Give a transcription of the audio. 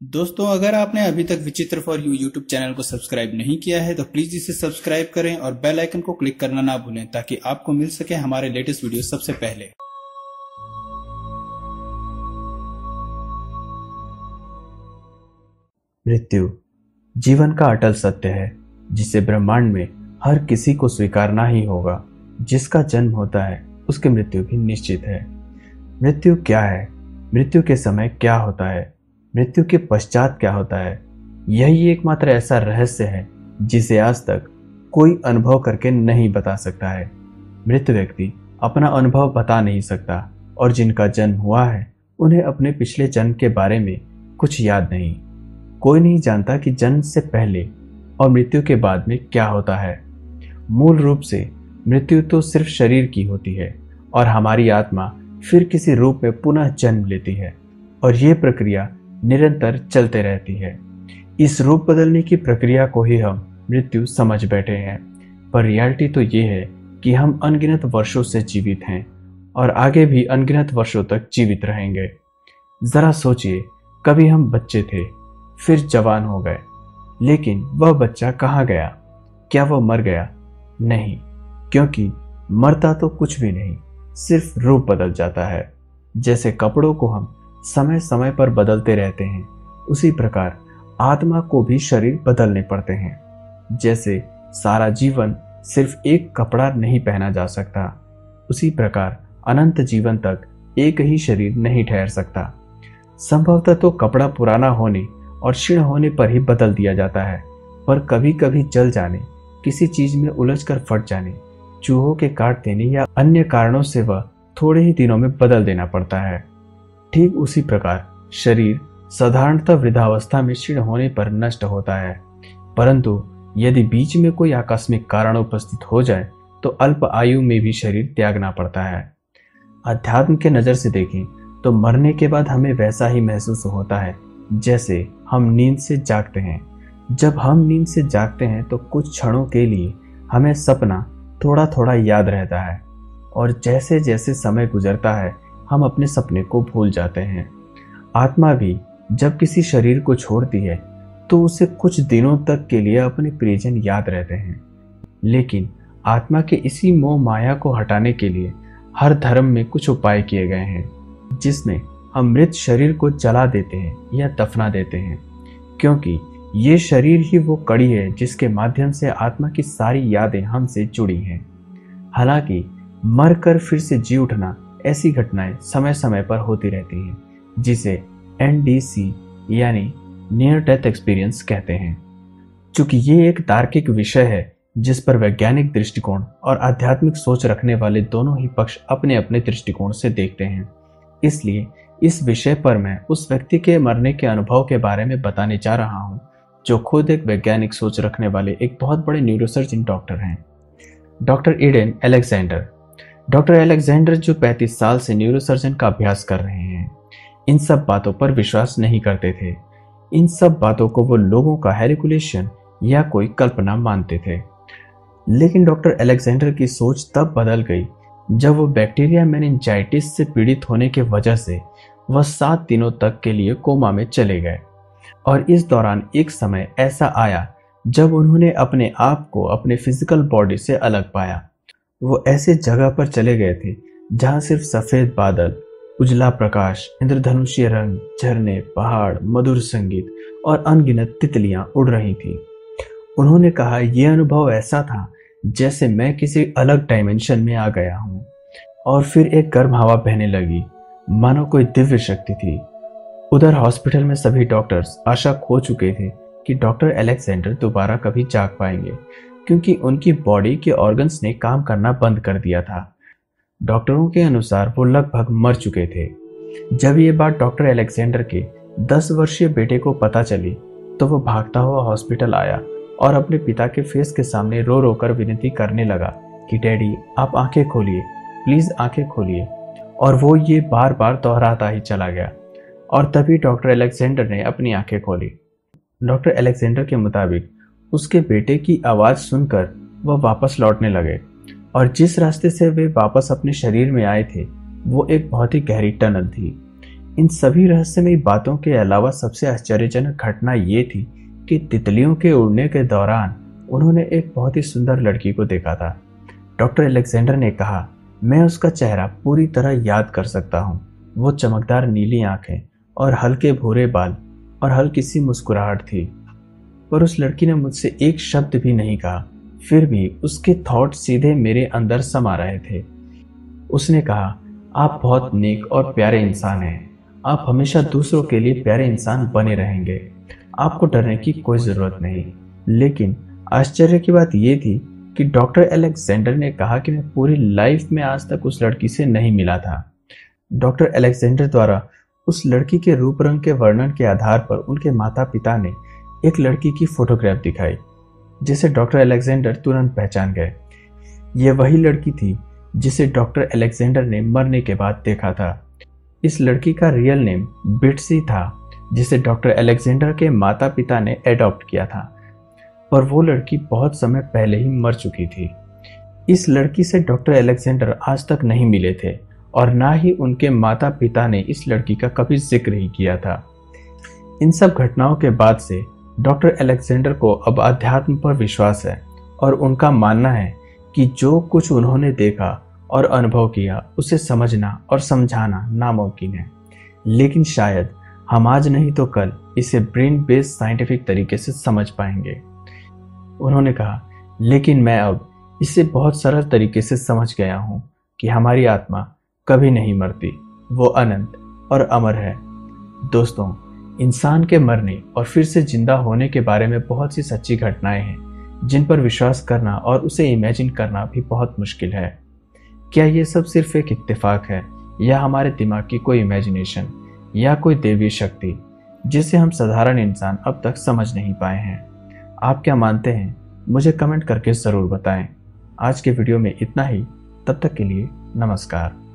दोस्तों, अगर आपने अभी तक विचित्र फॉर यू यूट्यूब चैनल को सब्सक्राइब नहीं किया है तो प्लीज इसे सब्सक्राइब करें और बेल आइकन को क्लिक करना ना भूलें ताकि आपको मिल सके हमारे लेटेस्ट वीडियो सबसे पहले। मृत्यु जीवन का अटल सत्य है जिसे ब्रह्मांड में हर किसी को स्वीकारना ही होगा। जिसका जन्म होता है उसकी मृत्यु भी निश्चित है। मृत्यु क्या है? मृत्यु के समय क्या होता है? मृत्यु के पश्चात क्या होता है? यही एकमात्र ऐसा रहस्य है जिसे आज तक कोई अनुभव करके नहीं बता सकता है। मृत व्यक्ति अपना अनुभव बता नहीं सकता और जिनका जन्म हुआ है उन्हें अपने पिछले जन्म के बारे में कुछ याद नहीं। कोई नहीं जानता कि जन्म से पहले और मृत्यु के बाद में क्या होता है। मूल रूप से मृत्यु तो सिर्फ शरीर की होती है और हमारी आत्मा फिर किसी रूप में पुनः जन्म लेती है और ये प्रक्रिया निरंतर चलते रहती है। इस रूप बदलने की प्रक्रिया को ही हम मृत्यु समझ बैठे हैं, पर रियलिटी तो ये है कि हम अनगिनत वर्षों से जीवित हैं और आगे भी अनगिनत वर्षों तक जीवित रहेंगे। जरा सोचिए, कभी हम बच्चे थे, फिर जवान हो गए, लेकिन वह बच्चा कहाँ गया? क्या वह मर गया? नहीं, क्योंकि मरता तो कुछ भी नहीं, सिर्फ रूप बदल जाता है। जैसे कपड़ों को हम समय समय पर बदलते रहते हैं, उसी प्रकार आत्मा को भी शरीर बदलने पड़ते हैं। जैसे सारा जीवन सिर्फ एक कपड़ा नहीं पहना जा सकता, उसी प्रकार अनंत जीवन तक एक ही शरीर नहीं ठहर सकता। संभवतः तो कपड़ा पुराना होने और क्षीण होने पर ही बदल दिया जाता है, पर कभी कभी जल जाने, किसी चीज में उलझकर फट जाने, चूहों के काट देने या अन्य कारणों से वह थोड़े ही दिनों में बदल देना पड़ता है। ठीक उसी प्रकार शरीर साधारणतः वृद्धावस्था में क्षीण होने पर नष्ट होता है, परंतु यदि बीच में कोई आकस्मिक कारण उपस्थित हो जाए तो अल्प आयु में भी शरीर त्यागना पड़ता है। अध्यात्म के नजर से देखें तो मरने के बाद हमें वैसा ही महसूस होता है जैसे हम नींद से जागते हैं। जब हम नींद से जागते हैं तो कुछ क्षणों के लिए हमें सपना थोड़ा थोड़ा याद रहता है और जैसे जैसे समय गुजरता है हम अपने सपने को भूल जाते हैं। आत्मा भी जब किसी शरीर को छोड़ती है तो उसे कुछ दिनों तक के लिए अपने प्रियजन याद रहते हैं, लेकिन आत्मा के इसी मोह माया को हटाने के लिए हर धर्म में कुछ उपाय किए गए हैं जिसमें हम मृत शरीर को जला देते हैं या दफना देते हैं, क्योंकि ये शरीर ही वो कड़ी है जिसके माध्यम से आत्मा की सारी यादें हमसे जुड़ी हैं। हालांकि मरकर फिर से जी उठना, ऐसी घटनाएं समय समय पर होती रहती हैं जिसे NDC यानी नियर डेथ एक्सपीरियंस कहते हैं। चूंकि ये एक तार्किक विषय है जिस पर वैज्ञानिक दृष्टिकोण और आध्यात्मिक सोच रखने वाले दोनों ही पक्ष अपने अपने दृष्टिकोण से देखते हैं, इसलिए इस विषय पर मैं उस व्यक्ति के मरने के अनुभव के बारे में बताने जा रहा हूं जो खुद एक वैज्ञानिक सोच रखने वाले एक बहुत बड़े न्यूरोसर्जन डॉक्टर हैं, doctor Eden Alexander. Doctor Alexander जो 35 साल से न्यूरोसर्जन का अभ्यास कर रहे हैं, इन सब बातों पर विश्वास नहीं करते थे। इन सब बातों को वो लोगों का हैलुसिनेशन या कोई कल्पना मानते थे। लेकिन डॉक्टर अलेक्जेंडर की सोच तब बदल गई जब वो बैक्टीरिया मेनिंजाइटिस से पीड़ित होने की वजह से वह 7 दिनों तक के लिए कोमा में चले गए और इस दौरान एक समय ऐसा आया जब उन्होंने अपने आप को अपने फिजिकल बॉडी से अलग पाया। वो ऐसे जगह पर चले गए थे जहां सिर्फ सफेद बादल, उजला प्रकाश, इंद्रधनुषीय रंग, झरने, पहाड़, मधुर संगीत और अनगिनत तितलियां उड़ रही थी। उन्होंने कहा, यह अनुभव ऐसा था जैसे मैं किसी अलग डायमेंशन में आ गया हूं। और फिर एक गर्म हवा बहने लगी, मानो कोई दिव्य शक्ति थी। उधर हॉस्पिटल में सभी डॉक्टर्स आशा खो चुके थे कि डॉक्टर अलेक्जेंडर दोबारा कभी जाग पाएंगे, क्योंकि उनकी बॉडी के ऑर्गन्स ने काम करना बंद कर दिया था। डॉक्टरों के अनुसार वो लगभग मर चुके थे। जब ये बात डॉक्टर अलेक्जेंडर के 10 वर्षीय बेटे को पता चली तो वो भागता हुआ हॉस्पिटल आया और अपने पिता के फेस के सामने रो रो कर विनती करने लगा कि डैडी, आप आंखें खोलिए, प्लीज आंखें खोलिए। और वो ये बार बार दोहराता ही चला गया और तभी डॉक्टर अलेक्जेंडर ने अपनी आंखें खोली। डॉक्टर अलेक्जेंडर के मुताबिक उसके बेटे की आवाज सुनकर वह वापस लौटने लगे और जिस रास्ते से वे वापस अपने शरीर में आए थे वो एक बहुत ही गहरी टनल थी। इन सभी रहस्यमयी बातों के अलावा सबसे आश्चर्यजनक घटना ये थी कि तितलियों के उड़ने के दौरान उन्होंने एक बहुत ही सुंदर लड़की को देखा था। डॉक्टर अलेक्जेंडर ने कहा, मैं उसका चेहरा पूरी तरह याद कर सकता हूँ। वो चमकदार नीली आंखें और हल्के भूरे बाल और हल्की सी मुस्कुराहट थी। पर उस लड़की ने मुझसे एक शब्द भी नहीं कहा, फिर भी उसके थॉट सीधे मेरे अंदर समा रहे थे। उसने कहा, आप बहुत नेक और प्यारे इंसान हैं। आप हमेशा दूसरों के लिए प्यारे इंसान बने रहेंगे। आपको डरने की कोई ज़रूरत नहीं। लेकिन आश्चर्य की बात यह थी कि डॉक्टर अलेक्जेंडर ने कहा कि मैं पूरी लाइफ में आज तक उस लड़की से नहीं मिला था। डॉक्टर अलेक्जेंडर द्वारा उस लड़की के रूप रंग के वर्णन के आधार पर उनके माता पिता ने एक लड़की की फोटोग्राफ दिखाई, जिसे डॉक्टर अलेक्जेंडर तुरंत पहचान गए। यह वही लड़की थी जिसे डॉक्टर अलेक्जेंडर ने मरने के बाद देखा था। इस लड़की का रियल नेम बिट्सी था, जिसे डॉक्टर अलेक्जेंडर के माता पिता ने एडॉप्ट किया था, पर वो लड़की बहुत समय पहले ही मर चुकी थी। इस लड़की से डॉक्टर अलेक्जेंडर आज तक नहीं मिले थे और ना ही उनके माता पिता ने इस लड़की का कभी जिक्र ही किया था। इन सब घटनाओं के बाद से डॉक्टर अलेक्जेंडर को अब अध्यात्म पर विश्वास है और उनका मानना है कि जो कुछ उन्होंने देखा और अनुभव किया उसे समझना और समझाना नामुमकिन है, लेकिन शायद हम आज नहीं तो कल इसे ब्रेन बेस्ड साइंटिफिक तरीके से समझ पाएंगे। उन्होंने कहा, लेकिन मैं अब इसे बहुत सरल तरीके से समझ गया हूँ कि हमारी आत्मा कभी नहीं मरती, वो अनंत और अमर है। दोस्तों, इंसान के मरने और फिर से जिंदा होने के बारे में बहुत सी सच्ची घटनाएं हैं जिन पर विश्वास करना और उसे इमेजिन करना भी बहुत मुश्किल है। क्या ये सब सिर्फ एक इत्तेफाक है या हमारे दिमाग की कोई इमेजिनेशन या कोई दैवीय शक्ति जिसे हम साधारण इंसान अब तक समझ नहीं पाए हैं? आप क्या मानते हैं? मुझे कमेंट करके ज़रूर बताएं। आज के वीडियो में इतना ही। तब तक के लिए नमस्कार।